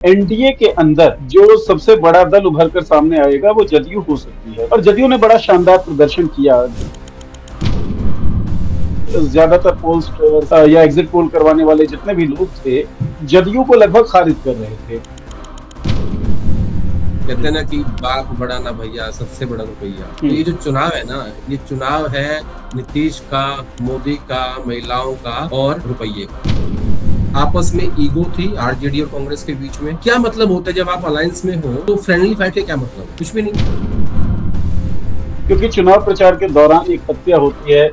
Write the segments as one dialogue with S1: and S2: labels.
S1: NDA के अंदर जो सबसे बड़ा दल उभर कर सामने आएगा वो जदयू हो सकती है, और जदयू ने बड़ा शानदार प्रदर्शन किया। ज्यादातर पोल्स या एग्जिट पोल करवाने वाले जितने भी लोग थे, जदयू को लगभग खारिज कर रहे थे।
S2: कहते हैं ना कि बाप बड़ा ना भैया, सबसे बड़ा रुपया। तो ये जो चुनाव है ना, ये चुनाव है नीतीश का, मोदी का, महिलाओं का और रुपये का। आपस में ईगो थी आरजेडी और कांग्रेस के बीच में। क्या मतलब होता है जब आप अलायंस में हो तो फ्रेंडली फाइट का क्या मतलब? कुछ भी नहीं।
S1: क्योंकि चुनाव प्रचार के दौरान एक हत्या होती है,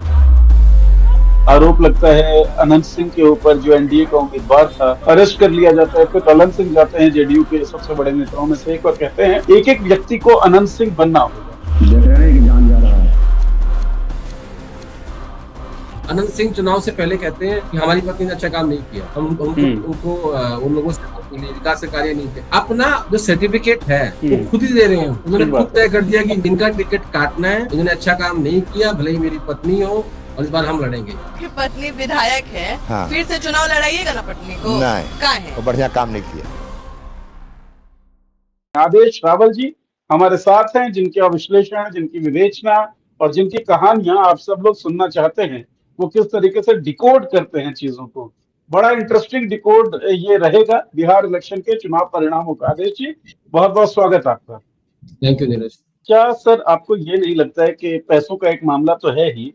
S1: आरोप लगता है अनंत सिंह के ऊपर, जो एनडीए का उम्मीदवार था, अरेस्ट कर लिया जाता है। फिर अनंत सिंह जाते हैं जेडीयू के सबसे बड़े नेताओं में से एक, और कहते हैं एक एक व्यक्ति को अनंत सिंह बनना होगा।
S2: अनंत सिंह चुनाव से पहले कहते हैं कि हमारी पत्नी ने अच्छा काम नहीं किया, हम उनको उन लोगों से विकास के कार्य नहीं थे। अपना जो सर्टिफिकेट है वो खुद ही दे रहे हैं। उन्होंने खुद तय कर दिया कि इनका टिकट काटना है, इन्होंने अच्छा काम नहीं किया, भले ही मेरी पत्नी हो, और इस बार हम लड़ेंगे।
S3: कि पत्नी विधायक है, हाँ। फिर से चुनाव लड़ाइएगा ना पत्नी को? नहीं, कहाँ है?
S4: वो बढ़िया काम नहीं किया।
S1: आदेश रावल जी हमारे साथ हैं, जिनके विश्लेषण, जिनकी विवेचना और जिनकी कहानियां आप सब लोग सुनना चाहते हैं, वो किस तरीके से डिकोड करते हैं चीजों को। बड़ा इंटरेस्टिंग डिकोड ये रहेगा बिहार इलेक्शन के चुनाव परिणामों का। आदेश जी, बहुत बहुत स्वागत आपका।
S2: Thank you Neeraj.
S1: क्या सर आपको ये नहीं लगता है कि पैसों का एक मामला तो है ही,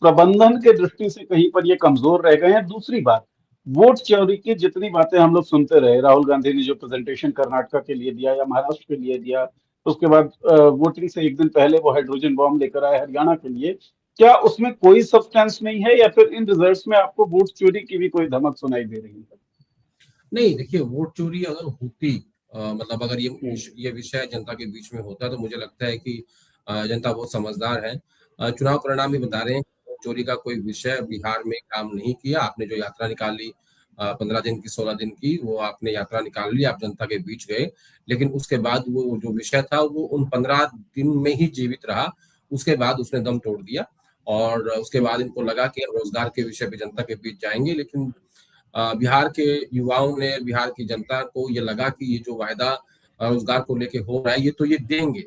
S1: प्रबंधन के दृष्टि से कहीं पर ये कमजोर रह गए हैं? दूसरी बात, वोट चोरी की जितनी बातें हम लोग सुनते रहे, राहुल गांधी ने जो प्रेजेंटेशन कर्नाटक के लिए दिया या महाराष्ट्र के लिए दिया, उसके बाद वोटिंग से एक दिन पहले वो हाइड्रोजन बॉम्ब लेकर आए हरियाणा के लिए, क्या उसमें कोई सब्सटेंस नहीं है, या फिर इन रिजल्ट्स में आपको वोट चोरी की भी कोई धमक सुनाई दे रही है?
S2: नहीं, देखिए, वोट चोरी अगर होती, मतलब अगर ये विषय जनता के बीच में होता, तो मुझे लगता है कि जनता बहुत समझदार है। चुनाव परिणाम भी बता रहे हैं चोरी का कोई विषय बिहार में काम नहीं किया। आपने जो यात्रा निकाली 15 दिन की, 16 दिन की, वो आपने यात्रा निकाल ली, आप जनता के बीच गए, लेकिन उसके बाद वो जो विषय था वो उन 15 दिन में ही जीवित रहा। उसके बाद उसने दम तोड़ दिया, और उसके बाद इनको लगा कि रोजगार के विषय पे जनता के बीच जाएंगे, लेकिन बिहार के युवाओं ने, बिहार की जनता को ये लगा कि ये जो वायदा रोजगार को लेके हो रहा है, ये तो ये देंगे।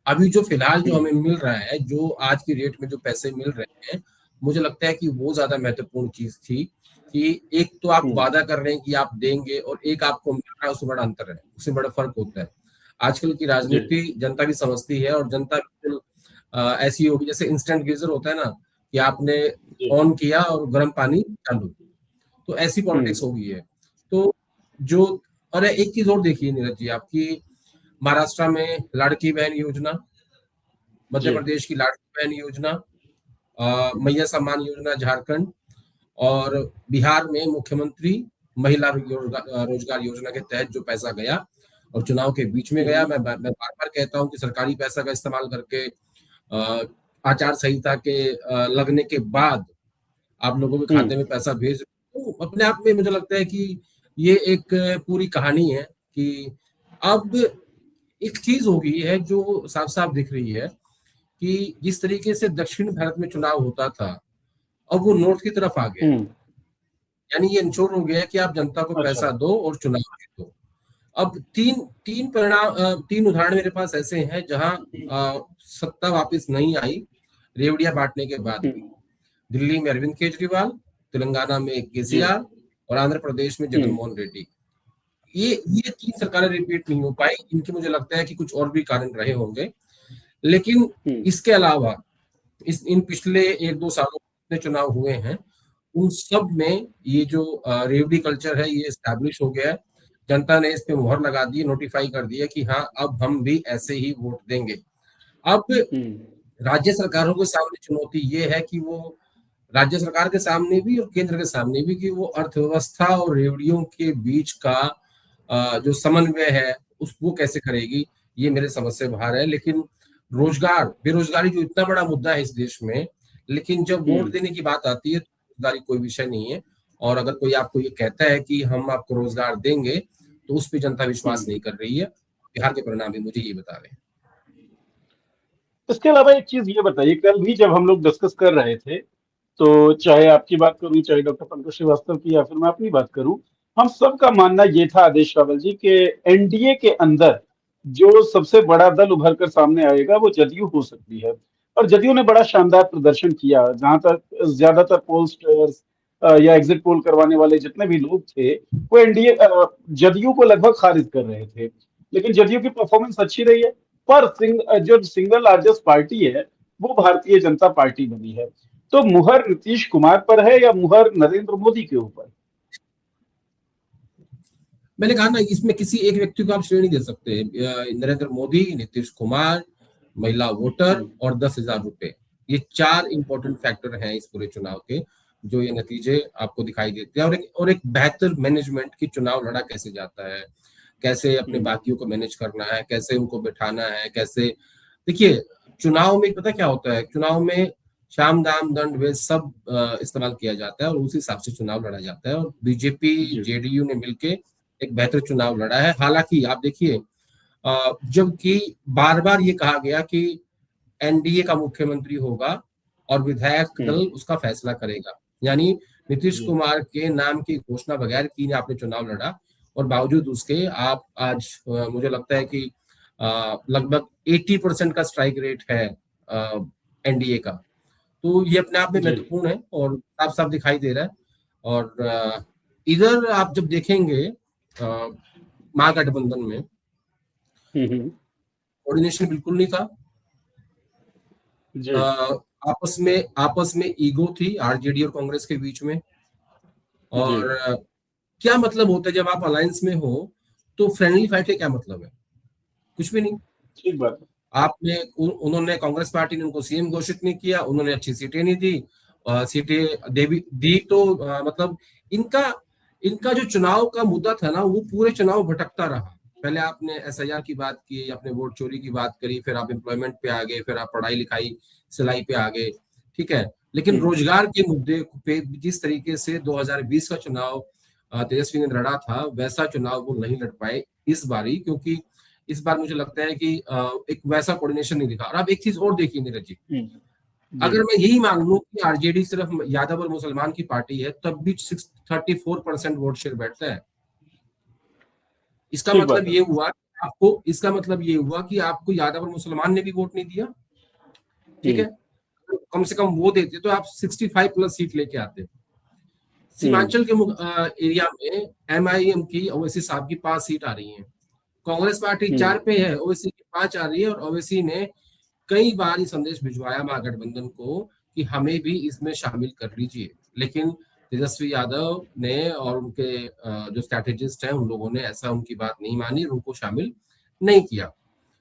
S2: अभी जो फिलहाल जो हमें मिल रहा है, जो आज की रेट में जो पैसे मिल रहे हैं, मुझे लगता है कि वो ज्यादा महत्वपूर्ण चीज थी। कि एक तो आप वादा कर रहे हैं कि आप देंगे, और एक आपको मिल रहा है, उसमें बड़ा अंतर है, उसमें बड़ा फर्क होता है। आजकल की राजनीति जनता भी समझती है, और जनता बिल्कुल ऐसी होगी जैसे इंस्टेंट गीजर होता है ना, कि आपने ऑन किया और गर्म पानी चालू, तो ऐसी पॉलिटिक्स हो गई है। तो जो, और एक चीज और देखिए नीरज जी, आपकी महाराष्ट्र में लाड़की बहन योजना, मध्य प्रदेश की लाड़की बहन योजना, मैया सम्मान योजना झारखंड, और बिहार में मुख्यमंत्री महिला रोजगार योजना के तहत जो पैसा गया और चुनाव के बीच में गया। मैं बार बार कहता हूं कि सरकारी पैसा का इस्तेमाल करके आचार संहिता के लगने के बाद आप लोगों के खाते में पैसा भेज, तो अपने आप में मुझे लगता है कि ये एक पूरी कहानी है। कि अब एक चीज हो गई है जो साफ साफ दिख रही है, कि जिस तरीके से दक्षिण भारत में चुनाव होता था, अब वो नॉर्थ की तरफ आ गया। यानी ये इंश्योर हो गया है कि आप जनता को पैसा दो और चुनाव जीतो। अब तीन उदाहरण मेरे पास ऐसे हैं जहां सत्ता वापस नहीं आई रेवड़िया बांटने के बाद भी। दिल्ली में अरविंद केजरीवाल, तेलंगाना में केसीआर, और आंध्र प्रदेश में जगनमोहन रेड्डी। ये 3 सरकारें रिपीट नहीं हो पाई। इनके मुझे लगता है कि कुछ और भी कारण रहे होंगे, लेकिन इसके अलावा इन पिछले 1-2 सालों में चुनाव हुए हैं, उन सब में ये जो रेवड़ी कल्चर है ये एस्टैब्लिश हो गया है। जनता ने इस पे मुहर लगा दी, नोटिफाई कर दिया कि हाँ, अब हम भी ऐसे ही वोट देंगे। अब राज्य सरकारों के सामने चुनौती ये है कि वो, राज्य सरकार के सामने भी और केंद्र के सामने भी, कि वो अर्थव्यवस्था और रेवड़ियों के बीच का जो समन्वय है उसको कैसे करेगी, ये मेरे समझ से बाहर है। लेकिन रोजगार, बेरोजगारी जो इतना बड़ा मुद्दा है इस देश में, लेकिन जब वोट देने की बात आती है तो रोजगारी कोई विषय नहीं है। और अगर कोई आपको ये कहता है कि हम आपको रोजगार देंगे, तो उस पर जनता विश्वास नहीं कर रही है। बिहार के परिणाम भी मुझे ये बता रहे हैं।
S1: इसके अलावा एक चीज ये बताइए, कल भी जब हम लोग डिस्कस कर रहे थे, तो चाहे आपकी बात करूं, चाहे डॉक्टर पंकज श्रीवास्तव की, या फिर मैं अपनी बात करूं, हम सबका मानना ये था आदेश रावल जी कि एनडीए के अंदर जो सबसे बड़ा दल उभर कर सामने आएगा वो जदयू हो सकती है, और जदयू ने बड़ा शानदार प्रदर्शन किया। जहां तक ज्यादातर पोलस्टर्स या एग्जिट पोल करवाने वाले जितने भी लोग थे, वो एनडीए जदयू को लगभग खारिज कर रहे थे, लेकिन जदयू की परफॉर्मेंस अच्छी रही है। पर जो सिंगल लार्जेस्ट पार्टी है वो भारतीय जनता पार्टी बनी है। तो मुहर नीतीश कुमार पर है या मुहर नरेंद्र मोदी के ऊपर?
S2: मैंने कहा ना, इसमें किसी एक व्यक्ति को आप श्रेणी दे सकते हैं। नरेंद्र मोदी, नीतीश कुमार, महिला वोटर और 10,000 रुपए, ये 4 इंपॉर्टेंट फैक्टर हैं इस पूरे चुनाव के, जो ये नतीजे आपको दिखाई देते हैं। और एक बेहतर मैनेजमेंट की चुनाव लड़ा कैसे जाता है, कैसे अपने बाकियों को मैनेज करना है, कैसे उनको बिठाना है, कैसे। देखिए, चुनाव में पता क्या होता है, चुनाव में शाम दाम दंड भेद सब इस्तेमाल किया जाता है और उसी हिसाब से चुनाव लड़ा जाता है। और बीजेपी जेडीयू ने मिलके एक बेहतर चुनाव लड़ा है। हालांकि आप देखिए, जबकि बार बार ये कहा गया कि एनडीए का मुख्यमंत्री होगा और विधायक दल उसका फैसला करेगा, यानी नीतीश कुमार के नाम की घोषणा बगैर की आपने चुनाव लड़ा, और बावजूद उसके आप आज मुझे लगता है कि लगभग 80% का स्ट्राइक रेट है एनडीए का। तो ये अपने आप में महत्वपूर्ण है और साफ साफ दिखाई दे रहा है। और इधर आप जब देखेंगे महागठबंधन में कोऑर्डिनेशन बिल्कुल नहीं था। आपस में ईगो थी आरजेडी और कांग्रेस के बीच में। और क्या मतलब होता है जब आप अलायंस में हो तो फ्रेंडली फाइट का क्या मतलब है? कुछ भी नहीं।
S1: ठीक बात।
S2: उन्होंने, कांग्रेस पार्टी ने उनको सीएम घोषित नहीं किया, उन्होंने अच्छी सीटें नहीं दी, सीटें दी तो मतलब इनका जो चुनाव का मुद्दा था ना, वो पूरे चुनाव भटकता रहा। पहले आपने एसआईआर की बात की, आपने वोट चोरी की बात करी, फिर आप एम्प्लॉयमेंट पे आ गए, फिर आप पढ़ाई लिखाई सिलाई पे आ गए, ठीक है। लेकिन रोजगार के मुद्दे पे जिस तरीके से 2020 का चुनाव तेजस्वी ने लड़ा था, वैसा चुनाव वो नहीं लड़ पाए इस बारी, क्योंकि इस बार मुझे लगता है कि एक वैसा कोऑर्डिनेशन नहीं दिखा। और आप एक चीज और देखिए नीरज जी, अगर मैं यही मान लूं कि आरजेडी सिर्फ यादव और मुसलमान की पार्टी है, तब भी 34% वोट शेयर बैठता है। इसका मतलब ये हुआ कि आपको यादव और मुसलमान ने भी वोट नहीं दिया, ठीक है। कम से कम वो देते तो आप 65 प्लस सीट लेके आते। सीमांचल के एरिया में एमआईएम की ओवैसी साहब की 5 सीट आ रही हैं, कांग्रेस पार्टी 4 पे है, ओवैसी की 5 आ रही है। और ओवैसी ने कई बार ये संदेश भिजवाया महागठबंधन को कि हमें भी इसमें शामिल कर लीजिए, लेकिन तेजस्वी यादव ने और उनके जो स्ट्रैटेजिस्ट हैं उन लोगों ने ऐसा उनकी बात नहीं मानी, उनको शामिल नहीं किया।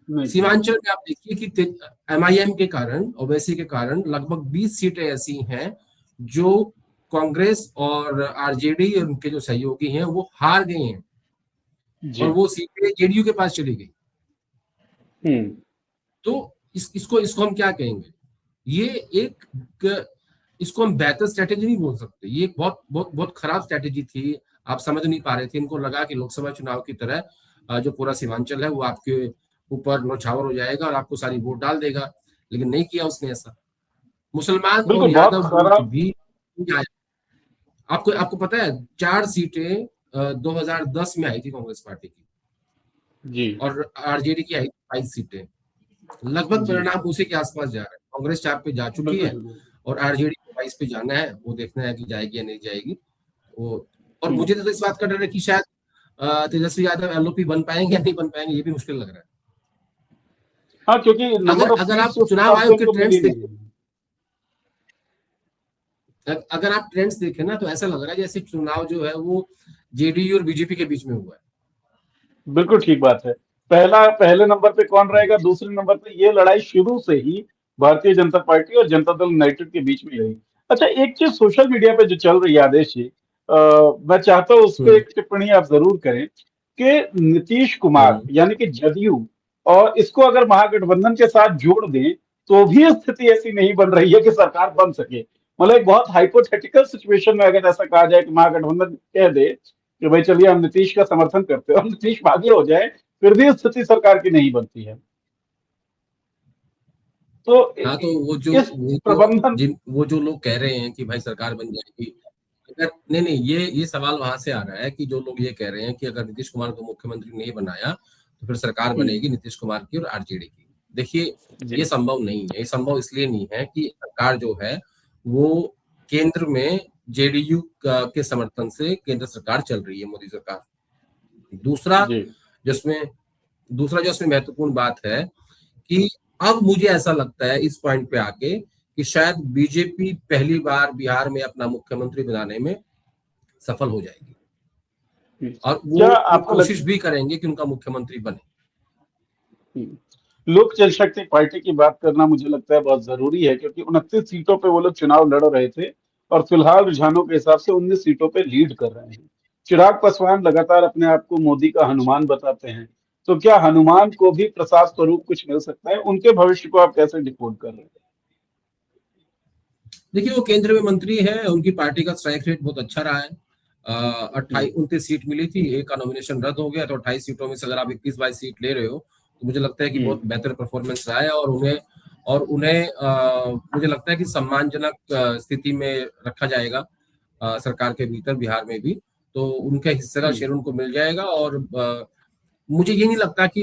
S2: सीमांचल में आप देखिए कि एमआईएम के कारण, ओवैसी के कारण लगभग 20 सीटें ऐसी हैं जो कांग्रेस और आरजेडी और उनके जो सहयोगी हैं वो हार गए हैं, और वो सीटें जेडीयू के पास चली गई। तो इसको हम क्या कहेंगे? इसको हम बेहतर स्ट्रेटेजी नहीं बोल सकते, ये बहुत बहुत बहुत खराब स्ट्रेटेजी थी। आप समझ नहीं पा रहे थे। इनको लगा कि लोकसभा चुनाव की तरह जो पूरा सीमांचल है वो आपके ऊपर नौछावर हो जाएगा और आपको सारी वोट डाल देगा, लेकिन नहीं किया उसने ऐसा। मुसलमान और यादव भी आया। आपको पता है 4 सीटें 2010 में आई थी कांग्रेस पार्टी की, और आरजेडी की आई 22 सीटें। लगभग परिणाम उसी के आसपास जा रहा है। कांग्रेस 4 पे जा चुकी है और आरजेडी 22 पे जाना है, वो देखना है कि जाएगी या नहीं जाएगी वो। और मुझे तो इस बात का डर है कि शायद तेजस्वी यादव एलओपी बन पाएंगे या नहीं बन पाएंगे, ये भी मुश्किल लग रहा है।
S1: हाँ, क्योंकि
S2: अगर आप चुनाव आयोग के ट्रेंड्स देखें, अगर आप ट्रेंड्स देखें ना, तो ऐसा लग रहा है जैसे चुनाव जो है वो जेडीयू और बीजेपी के बीच में हुआ है।
S1: बिल्कुल ठीक बात है। पहले नंबर पे कौन रहेगा, दूसरे नंबर पे ये लड़ाई शुरू से ही भारतीय जनता पार्टी और जनता दल यूनाइटेड के बीच में रही। अच्छा, एक चीज सोशल मीडिया पे जो चल रही है आदेश जी, मैं चाहता हूँ उस पर एक टिप्पणी आप जरूर करें कि नीतीश कुमार यानी कि जदयू, और इसको अगर महागठबंधन के साथ जोड़ दें तो भी स्थिति ऐसी नहीं बन रही है कि सरकार बन सके। मतलब एक बहुत हाइपोथेटिकल सिचुएशन में अगर ऐसा कहा जाए कि महागठबंधन कह दे कि भाई चलिए हम नीतीश का समर्थन करते हैं और नीतीश भागी हो जाए, फिर भी स्थिति सरकार की नहीं बनती है। तो
S2: हाँ, तो वो जो लोग कह रहे हैं कि भाई सरकार बन जाएगी, नहीं नहीं, ये सवाल वहां से आ रहा है कि जो लोग ये कह रहे हैं कि अगर नीतीश कुमार को मुख्यमंत्री नहीं बनाया तो फिर सरकार बनेगी नीतीश कुमार की और आरजेडी की। देखिए, ये संभव नहीं है। ये संभव इसलिए नहीं है कि सरकार जो है वो केंद्र में जेडीयू के समर्थन से केंद्र सरकार चल रही है, मोदी सरकार। दूसरा जो इसमें महत्वपूर्ण बात है कि अब मुझे ऐसा लगता है इस पॉइंट पे आके कि शायद बीजेपी पहली बार बिहार में अपना मुख्यमंत्री बनाने में सफल हो जाएगी और वो कोशिश भी करेंगे कि उनका मुख्यमंत्री बने।
S1: लोक जनशक्ति पार्टी की बात करना मुझे लगता है बहुत जरूरी है, क्योंकि 29 सीटों पे वो लोग चुनाव लड़ रहे थे और फिलहाल रुझानों के हिसाब से 19 सीटों पे लीड कर रहे हैं। चिराग पासवान लगातार अपने आप को मोदी का हनुमान बताते हैं, तो क्या हनुमान को भी प्रसाद स्वरूप कुछ मिल सकता है? उनके भविष्य को आप कैसे डिकोड कर रहे हैं?
S2: देखिए, वो केंद्र में मंत्री है, उनकी पार्टी का स्ट्राइक रेट बहुत अच्छा रहा है। 29 सीट मिली थी, एक का नॉमिनेशन रद्द हो गया, तो 28 सीटों में से अगर आप 21-22 सीट ले रहे हो तो मुझे लगता है कि बहुत बेहतर परफॉर्मेंस रहा है और उन्हें मुझे लगता है कि सम्मानजनक स्थिति में रखा जाएगा सरकार के भीतर बिहार में भी, तो उनके हिस्से का शेयर उनको मिल जाएगा। और मुझे ये नहीं लगता कि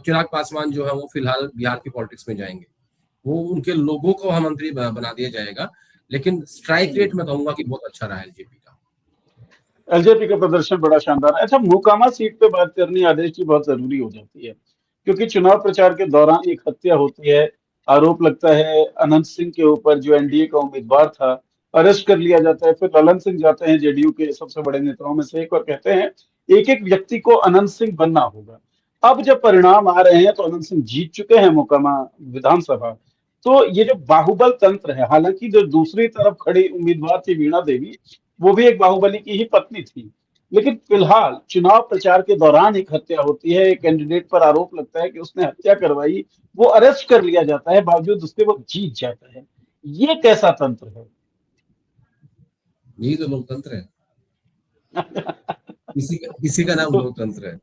S2: चिराग पासवान जो है वो फिलहाल बिहार की पॉलिटिक्स में जाएंगे, वो उनके लोगों को मंत्री बना दिया जाएगा, लेकिन स्ट्राइक रेट मैं कहूंगा कि बहुत अच्छा रहा है
S1: एलजेपी का प्रदर्शन बड़ा शानदार है। अच्छा, मोकामा सीट पे बात करनी आदेश जी बहुत जरूरी हो जाती है, क्योंकि चुनाव प्रचार के दौरान एक हत्या होती है, आरोप लगता है अनंत सिंह के ऊपर जो एनडीए का उम्मीदवार था, अरेस्ट कर लिया जाता है। फिर ललन सिंह जाते हैं जेडीयू के सबसे बड़े नेताओं में से एक और कहते हैं एक एक व्यक्ति को अनंत सिंह बनना होगा। अब जब परिणाम आ रहे हैं तो अनंत सिंह जीत चुके हैं मोकामा विधानसभा, तो ये जो बाहुबल तंत्र है, हालांकि जो दूसरी तरफ खड़ी उम्मीदवार थी वीणा देवी, वो भी एक बाहुबली की ही पत्नी थी, लेकिन फिलहाल चुनाव प्रचार के दौरान एक हत्या होती है, एक कैंडिडेट पर आरोप लगता है कि उसने हत्या करवाई, वो अरेस्ट कर लिया जाता है, बावजूद उसके वो जीत जाता है। ये कैसा तंत्र है?
S2: यही तो लोकतंत्र है। इसी का नाम लोकतंत्र है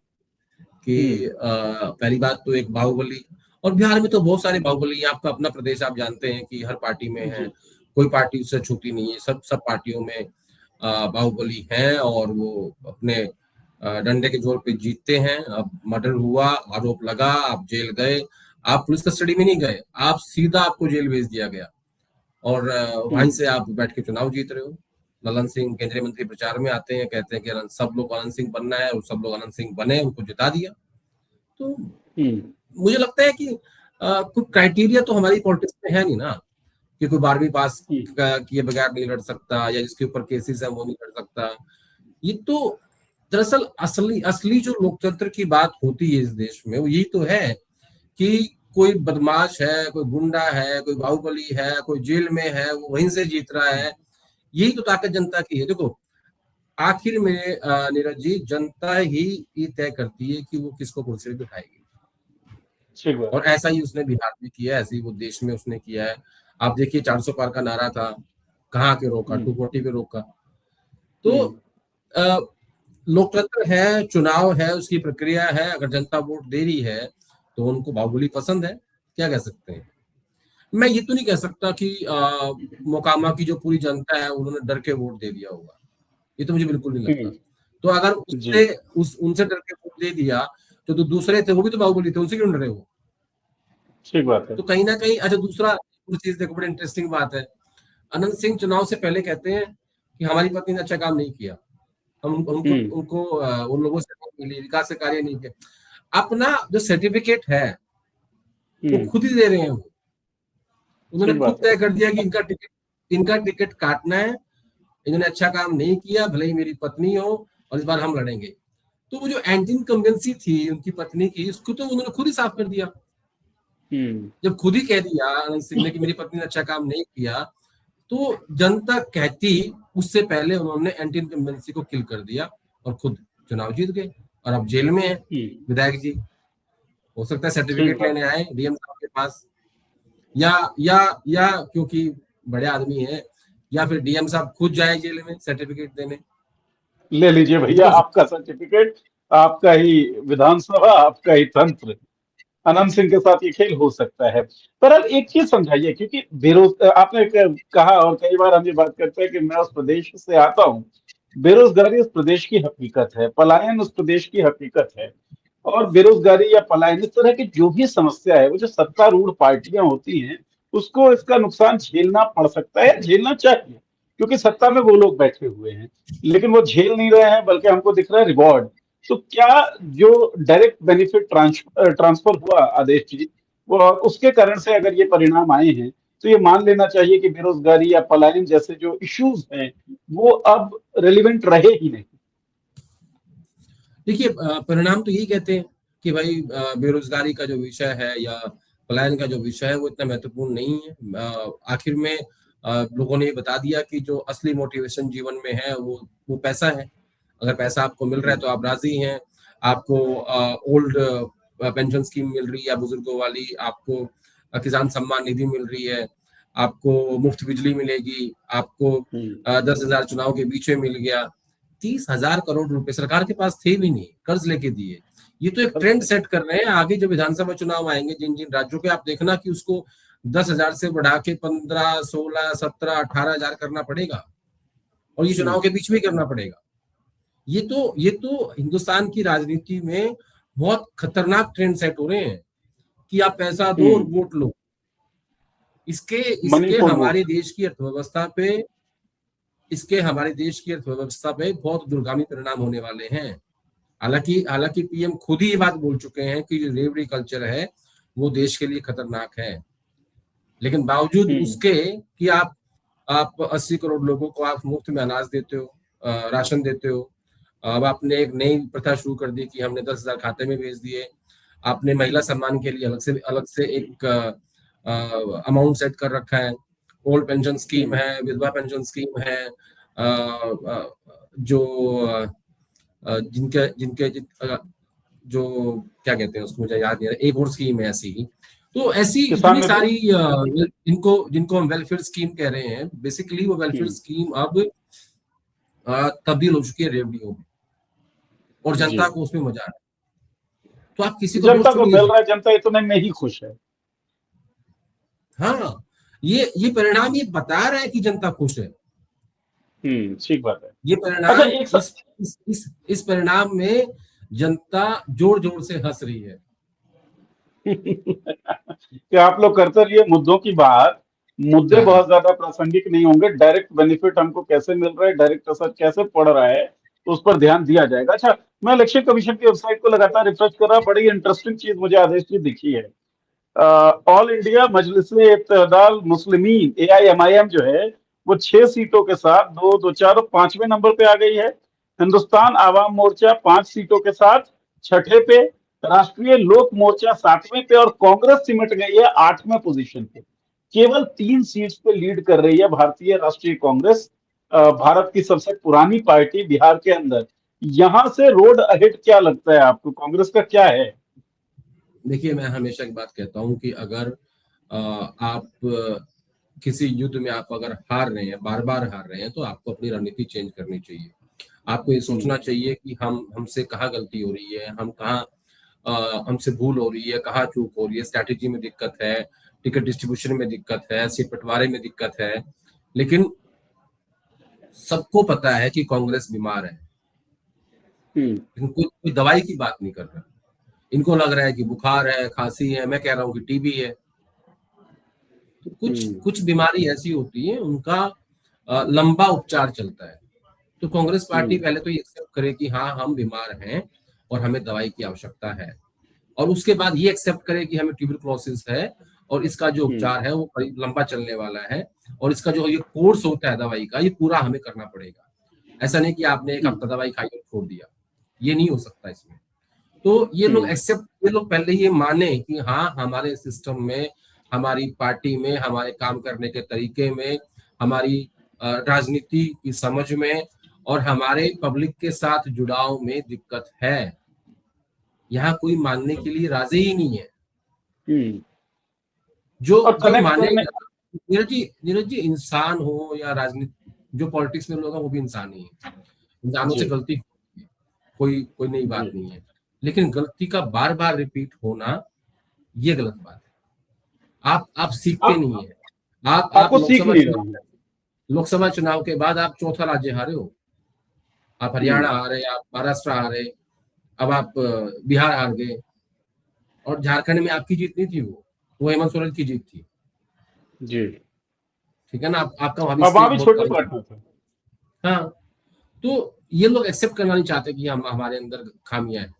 S2: कि पहली बात तो एक बाहुबली, और बिहार में तो बहुत सारे बाहुबली, आपका अपना प्रदेश आप जानते हैं कि हर पार्टी में है, कोई पार्टी उससे छूटी नहीं है, सब पार्टियों में बाहुबली हैं और वो अपने डंडे के जोर पे जीतते हैं। अब मर्डर हुआ, आरोप लगा, आप जेल गए, आप पुलिस कस्टडी में नहीं गए, आप सीधा आपको जेल भेज दिया गया और वहीं से आप बैठ के चुनाव जीत रहे हो। ललन सिंह केंद्रीय मंत्री प्रचार में आते हैं, कहते हैं कि सब लोग अनंत सिंह बनना है और सब लोग अनंत सिंह बने, उनको जिता दिया। तो मुझे लगता है कि कुछ क्राइटेरिया तो हमारी पॉलिटिक्स में है नहीं ना, कि कोई 12वीं पास किए बगैर नहीं लड़ सकता या जिसके ऊपर केसेस है वो नहीं लड़ सकता। ये तो दरअसल असली जो लोकतंत्र की बात होती है इस देश में वो यही तो है कि कोई बदमाश है, कोई गुंडा है, कोई बाहुबली है, कोई जेल में है, वो वहीं से जीत रहा है। यही तो ताकत जनता की है। देखो, आखिर में नीरज जी, जनता ही तय करती है कि वो किसको कुर्सी पे बिठाएगी, और ऐसा ही उसने बिहार में किया, ऐसे ही वो देश में उसने किया है। आप देखिए 400 पार का नारा था, कहाँ के रोका, 240 पे रोका। तो लोकतंत्र है, चुनाव है, उसकी प्रक्रिया है। अगर जनता वोट दे रही है तो उनको बाहुबली पसंद है, क्या कह सकते हैं। मैं ये तो नहीं कह सकता कि मोकामा की जो पूरी जनता है उन्होंने डर के वोट दे दिया होगा, ये तो मुझे बिल्कुल नहीं लगता। तो अगर उनसे डर के वोट दे दिया तो दूसरे थे वो भी तो बाहुबली थे, उनसे क्यों डरे वो? ठीक बात है। तो कहीं ना कहीं अच्छा, दूसरा चीज देखो, बड़ी इंटरेस्टिंग बात है, अनंत सिंह चुनाव से पहले कहते हैं कि हमारी पत्नी ने अच्छा काम नहीं किया, हम उनको उन लोगों से विकास से कार्य नहीं किया। अपना जो सर्टिफिकेट है वो खुद ही दे रहे हैं, वो उन्होंने खुद तय कर दिया कि इनका टिकट काटना है, इन्होंने अच्छा काम नहीं किया, भले ही मेरी पत्नी हो और इस बार हम लड़ेंगे। तो वो जो एंटी इनकम्बेंसी थी उनकी पत्नी की, उसको तो उन्होंने खुद ही साफ कर दिया। जब खुद ही कह दिया अनंत सिंह ने कि मेरी पत्नी ने अच्छा काम नहीं किया, तो जनता कहती उससे पहले उन्होंने एंटी इनकम्बेंसी को किल कर दिया और खुद चुनाव जीत गए और अब जेल में है विधायक जी। हो सकता है सर्टिफिकेट लेने आए डीएम साहब के पास, या क्योंकि बड़े आदमी है, या फिर डीएम साहब खुद जाए जेल में सर्टिफिकेट देने।
S1: ले लीजिए भैया आपका सर्टिफिकेट, आपका ही विधानसभा, आपका ही तंत्र। अनंत सिंह के साथ ये खेल हो सकता है। पर अब एक चीज समझाइए, क्योंकि आपने कहा और कई बार हम ये बात करते हैं कि मैं उस प्रदेश से आता हूँ। बेरोजगारी उस प्रदेश की हकीकत है, पलायन उस प्रदेश की हकीकत है। और बेरोजगारी या पलायन, इस तरह की जो भी समस्या है, वो जो सत्तारूढ़ पार्टियां होती हैं, उसको इसका नुकसान झेलना पड़ सकता है, झेलना चाहिए, क्योंकि सत्ता में वो लोग बैठे हुए हैं। लेकिन वो झेल नहीं रहे हैं, बल्कि हमको दिख रहा है रिवॉर्ड। तो क्या जो डायरेक्ट बेनिफिट ट्रांसफर हुआ आदेश जी, वो उसके कारण से अगर ये परिणाम आए हैं, तो ये मान लेना चाहिए कि बेरोजगारी या पलायन जैसे जो इश्यूज हैं, वो अब रेलिवेंट रहे ही नहीं?
S2: देखिए, परिणाम तो यही कहते हैं कि भाई बेरोजगारी का जो विषय है या पलायन का जो विषय है वो इतना महत्वपूर्ण नहीं है। आखिर में लोगों ने ये बता दिया कि जो असली मोटिवेशन जीवन में है वो पैसा है। अगर पैसा आपको मिल रहा है तो आप राजी हैं। आपको ओल्ड पेंशन स्कीम मिल रही है बुजुर्गों वाली, आपको किसान सम्मान निधि मिल रही है, आपको मुफ्त बिजली मिलेगी, आपको 10,000 चुनाव के बीच में मिल गया। 30,000 करोड़ रुपए सरकार के पास थे भी नहीं, कर्ज लेके दिए। ये तो एक ट्रेंड सेट कर रहे हैं। आगे जो विधानसभा चुनाव आएंगे जिन जिन राज्यों के, आप देखना कि उसको 10,000 से बढ़ा के 15, 16, 17, 18,000 करना पड़ेगा, और ये चुनाव के बीच में करना पड़ेगा। ये तो हिंदुस्तान की राजनीति में बहुत खतरनाक ट्रेंड सेट हो रहे हैं कि आप पैसा दो और वोट लो। इसके हमारे देश की अर्थव्यवस्था पे बहुत दूरगामी परिणाम होने वाले हैं। हालांकि पीएम खुद ही ये बात बोल चुके हैं कि जो रेवड़ी कल्चर है वो देश के लिए खतरनाक है। लेकिन बावजूद उसके कि आप 80 करोड़ लोगों को आप मुफ्त में अनाज देते हो, राशन देते हो। अब आपने एक नई प्रथा शुरू कर दी कि हमने 10,000 खाते में भेज दिए। आपने महिला सम्मान के लिए अलग से एक अमाउंट सेट कर रखा है। ओल्ड पेंशन स्कीम है, विधवा पेंशन स्कीम है, जो जिनके जो क्या कहते हैं उसको मुझे याद नहीं आ रहा, एक और स्कीम है ऐसी ही। तो ऐसी इतनी सारी जिनको हम वेलफेयर स्कीम कह रहे हैं, बेसिकली वो वेलफेयर स्कीम अब तब्दील हो चुकी है रेवड़ियों में, और जनता को उसमें मजा आ रहा है। तो आप किसी को
S1: जनता को मिल रहा है, जनता इतने में ही खुश है।
S2: हाँ, ये परिणाम ये बता रहा है कि जनता खुश है।
S1: ठीक बात है।
S2: ये परिणाम, इस परिणाम में जनता जोर जोर से हंस रही है।
S1: कि आप लोग करते रहिए मुद्दों की बात, मुद्दे बहुत ज्यादा प्रासंगिक नहीं होंगे, डायरेक्ट बेनिफिट हमको कैसे मिल रहा है, डायरेक्ट असर कैसे पड़ रहा है, तो उस पर ध्यान दिया जाएगा। अच्छा, मैं इलेक्शन कमीशन की वेबसाइट को लगातार रिसर्च कर रहा, बड़ी इंटरेस्टिंग चीज मुझे आदेश जी दिखी है। All India Majlise Ittehadul Muslimeen AIMIM जो है, वो 6 सीटों के साथ 2, 2, 4 और 5वें नंबर पे आ गई है। हिंदुस्तान आवाम मोर्चा 5 सीटों के साथ 6ठे पे, राष्ट्रीय लोक मोर्चा 7वें पे, और कांग्रेस सिमट गई है 8वें पोजीशन पे। केवल 3 सीट्स पे लीड कर रही है भारतीय राष्ट्रीय कांग्रेस, भारत की सबसे पुरानी पार्टी बिहार के अंदर। यहां से रोड अहेड क्या लगता है आपको, कांग्रेस का क्या है?
S2: देखिए, मैं हमेशा एक बात कहता हूं कि अगर आप किसी युद्ध में आप अगर हार रहे हैं, बार बार हार रहे हैं, तो आपको अपनी रणनीति चेंज करनी चाहिए। आपको ये सोचना चाहिए कि हमसे कहाँ गलती हो रही है, हमसे भूल हो रही है, कहाँ चूक हो रही है, स्ट्रैटेजी में दिक्कत है, टिकट डिस्ट्रीब्यूशन में दिक्कत है, सीट बंटवारे में दिक्कत है। लेकिन सबको पता है कि कांग्रेस बीमार है। इनको कोई दवाई की बात नहीं कर रहा। इनको लग रहा है कि बुखार है, खांसी है, मैं कह रहा हूँ कि टीबी है। कुछ बीमारी ऐसी होती है उनका लंबा उपचार चलता है। तो कांग्रेस पार्टी पहले तो ये एक्सेप्ट करे कि हाँ, हम बीमार हैं और हमें दवाई की आवश्यकता है, और उसके बाद ये एक्सेप्ट करे कि हमें ट्यूबरक्लोसिस है और इसका जो उपचार है वो लंबा चलने वाला है, और इसका जो ये कोर्स होता है दवाई का, ये पूरा हमें करना पड़ेगा। ऐसा नहीं कि आपने एक हफ्ता दवाई खाई और छोड़ दिया, ये नहीं हो सकता इसमें। तो ये लोग पहले ये माने कि हाँ, हमारे सिस्टम में, हमारी पार्टी में, हमारे काम करने के तरीके में, हमारी राजनीति की समझ में और हमारे पब्लिक के साथ जुड़ाव में दिक्कत है। यहाँ कोई मानने के लिए राजी ही नहीं है। जो माने, नीरज जी, इंसान हो या राजनीति, जो पॉलिटिक्स में लोग हैं वो भी इंसान ही है। इंसानों से गलती कोई नई बात नहीं है, लेकिन गलती का बार बार रिपीट होना ये गलत बात है। आप सीखते नहीं है। आप
S1: आपको सीख नहीं रहे हैं।
S2: लोकसभा चुनाव के बाद आप चौथा राज्य हारे हो। आप हरियाणा हारे, आप महाराष्ट्र हारे, अब आप बिहार हार गए, और झारखंड में आपकी जीत नहीं थी, वो हेमंत सोरेन की जीत थी
S1: जी।
S2: ठीक है ना। आपका
S1: वहां भी छोटे पार्टनर थे।
S2: हाँ, तो ये लोग एक्सेप्ट करना नहीं चाहते कि हम हमारे अंदर खामियां हैं।